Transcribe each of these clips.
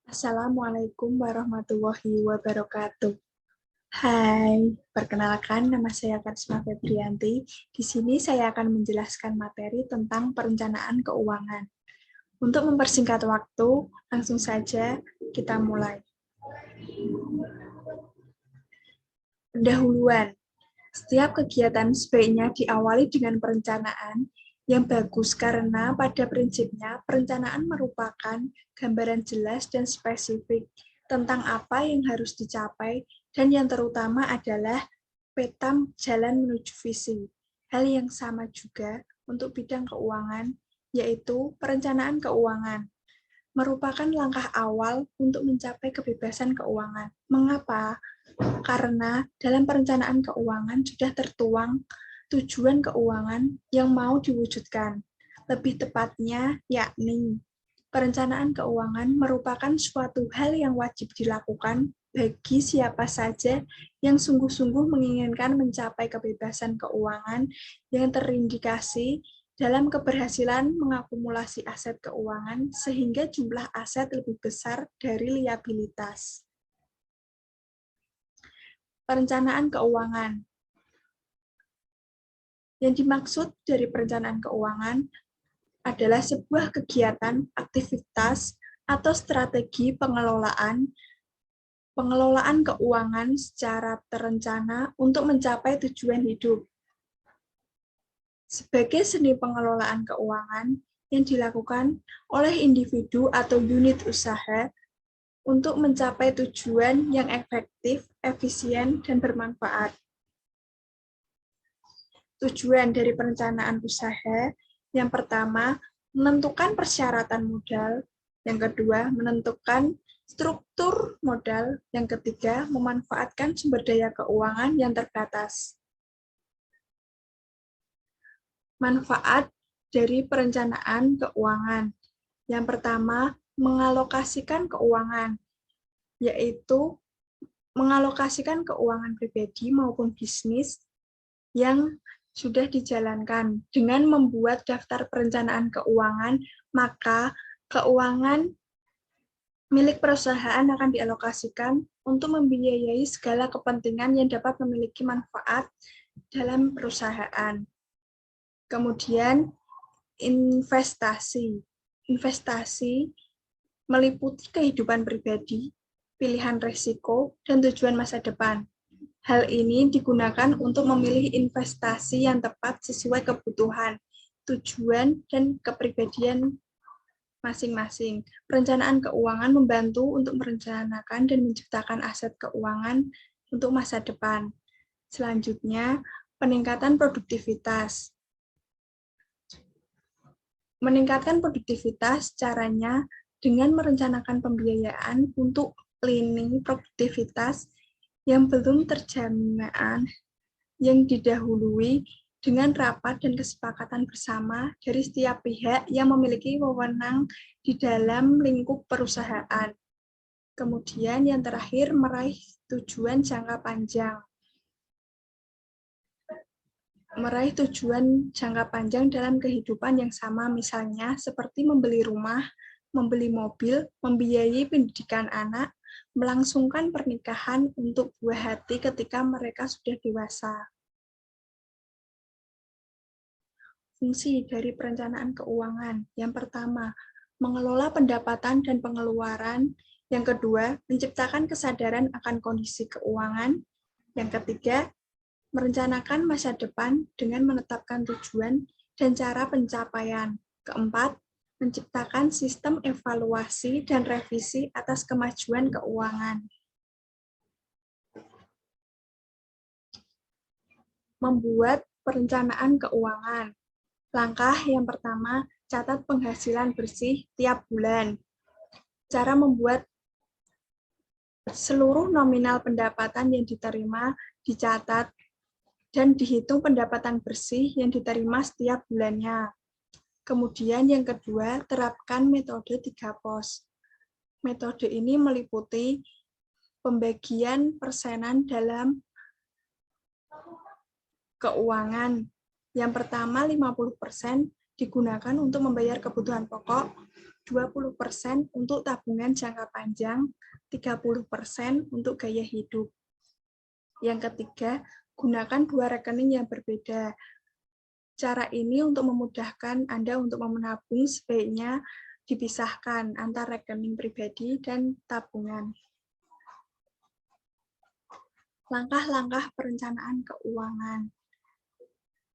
Assalamualaikum warahmatullahi wabarakatuh. Hai, perkenalkan nama saya Karisma Febrianti. Di sini saya akan menjelaskan materi tentang perencanaan keuangan. Untuk mempersingkat waktu, langsung saja kita mulai. Pendahuluan. Setiap kegiatan sebaiknya diawali dengan perencanaan yang bagus karena pada prinsipnya perencanaan merupakan gambaran jelas dan spesifik tentang apa yang harus dicapai dan yang terutama adalah peta jalan menuju visi. Hal yang sama juga untuk bidang keuangan, yaitu perencanaan keuangan merupakan langkah awal untuk mencapai kebebasan keuangan. Mengapa? Karena dalam perencanaan keuangan sudah tertuang tujuan keuangan yang mau diwujudkan. Lebih tepatnya, yakni perencanaan keuangan merupakan suatu hal yang wajib dilakukan bagi siapa saja yang sungguh-sungguh menginginkan mencapai kebebasan keuangan yang terindikasi dalam keberhasilan mengakumulasi aset keuangan sehingga jumlah aset lebih besar dari liabilitas. Perencanaan keuangan. Yang dimaksud dari perencanaan keuangan adalah sebuah kegiatan, aktivitas, atau strategi pengelolaan keuangan secara terencana untuk mencapai tujuan hidup. Sebagai seni pengelolaan keuangan yang dilakukan oleh individu atau unit usaha untuk mencapai tujuan yang efektif, efisien, dan bermanfaat. Tujuan dari perencanaan usaha, yang pertama, menentukan persyaratan modal, yang kedua, menentukan struktur modal, yang ketiga, memanfaatkan sumber daya keuangan yang terbatas. Manfaat dari perencanaan keuangan. Yang pertama, mengalokasikan keuangan, yaitu mengalokasikan keuangan pribadi maupun bisnis yang sudah dijalankan. Dengan membuat daftar perencanaan keuangan, maka keuangan milik perusahaan akan dialokasikan untuk membiayai segala kepentingan yang dapat memiliki manfaat dalam perusahaan. Kemudian, investasi. Investasi meliputi kehidupan pribadi, pilihan risiko, dan tujuan masa depan. Hal ini digunakan untuk memilih investasi yang tepat sesuai kebutuhan, tujuan, dan kepribadian masing-masing. Perencanaan keuangan membantu untuk merencanakan dan menciptakan aset keuangan untuk masa depan. Selanjutnya, peningkatan produktivitas. Meningkatkan produktivitas caranya dengan merencanakan pembiayaan untuk lini produktivitas yang belum terjamaah yang didahului dengan rapat dan kesepakatan bersama dari setiap pihak yang memiliki wewenang di dalam lingkup perusahaan. Kemudian yang terakhir, meraih tujuan jangka panjang. Meraih tujuan jangka panjang dalam kehidupan yang sama, misalnya seperti membeli rumah, membeli mobil, membiayai pendidikan anak, melangsungkan pernikahan untuk buah hati ketika mereka sudah dewasa. Fungsi dari perencanaan keuangan. Yang pertama, mengelola pendapatan dan pengeluaran. Yang kedua, menciptakan kesadaran akan kondisi keuangan. Yang ketiga, merencanakan masa depan dengan menetapkan tujuan dan cara pencapaian. Keempat, menciptakan sistem evaluasi dan revisi atas kemajuan keuangan. Membuat perencanaan keuangan. Langkah yang pertama, catat penghasilan bersih tiap bulan. Cara membuat seluruh nominal pendapatan yang diterima dicatat dan dihitung pendapatan bersih yang diterima setiap bulannya. Kemudian yang kedua, terapkan metode 3 pos. Metode ini meliputi pembagian persenan dalam keuangan. Yang pertama, 50% digunakan untuk membayar kebutuhan pokok, 20% untuk tabungan jangka panjang, 30% untuk gaya hidup. Yang ketiga, gunakan 2 rekening yang berbeda. Cara ini untuk memudahkan Anda untuk menabung, sebaiknya dipisahkan antara rekening pribadi dan tabungan. Langkah-langkah perencanaan keuangan.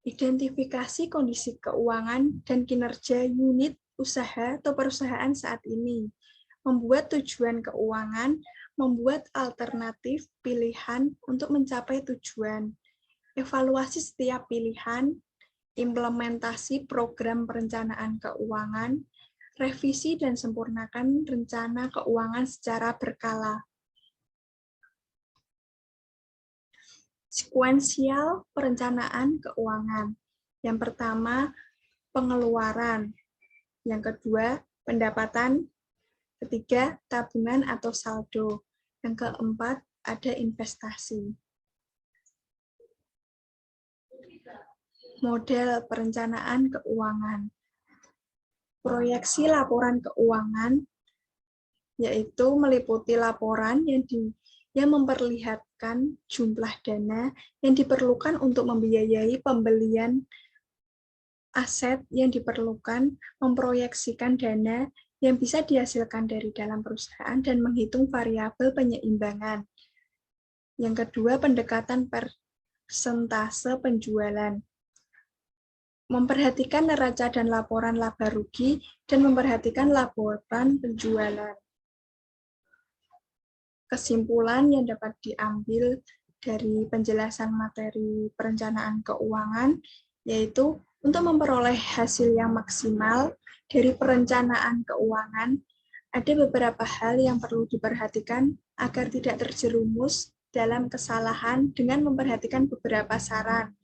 Identifikasi kondisi keuangan dan kinerja unit usaha atau perusahaan saat ini. Membuat tujuan keuangan, membuat alternatif pilihan untuk mencapai tujuan. Evaluasi setiap pilihan, implementasi program perencanaan keuangan, revisi dan sempurnakan rencana keuangan secara berkala. Sekuensial perencanaan keuangan. Yang pertama, pengeluaran. Yang kedua, pendapatan. Ketiga, tabungan atau saldo. Yang keempat, ada investasi. Model perencanaan keuangan. Proyeksi laporan keuangan, yaitu meliputi laporan yang memperlihatkan jumlah dana yang diperlukan untuk membiayai pembelian aset yang diperlukan, memproyeksikan dana yang bisa dihasilkan dari dalam perusahaan, dan menghitung variabel penyeimbangan. Yang kedua, pendekatan persentase penjualan. Memperhatikan neraca dan laporan laba rugi, dan memperhatikan laporan penjualan. Kesimpulan yang dapat diambil dari penjelasan materi perencanaan keuangan, yaitu untuk memperoleh hasil yang maksimal dari perencanaan keuangan, ada beberapa hal yang perlu diperhatikan agar tidak terjerumus dalam kesalahan dengan memperhatikan beberapa saran.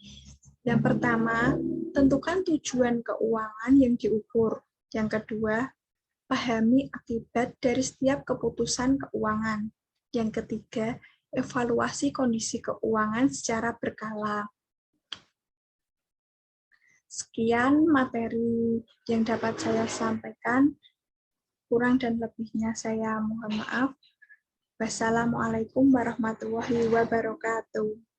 Yang pertama, tentukan tujuan keuangan yang diukur. Yang kedua, pahami akibat dari setiap keputusan keuangan. Yang ketiga, evaluasi kondisi keuangan secara berkala. Sekian materi yang dapat saya sampaikan. Kurang dan lebihnya saya mohon maaf. Wassalamualaikum warahmatullahi wabarakatuh.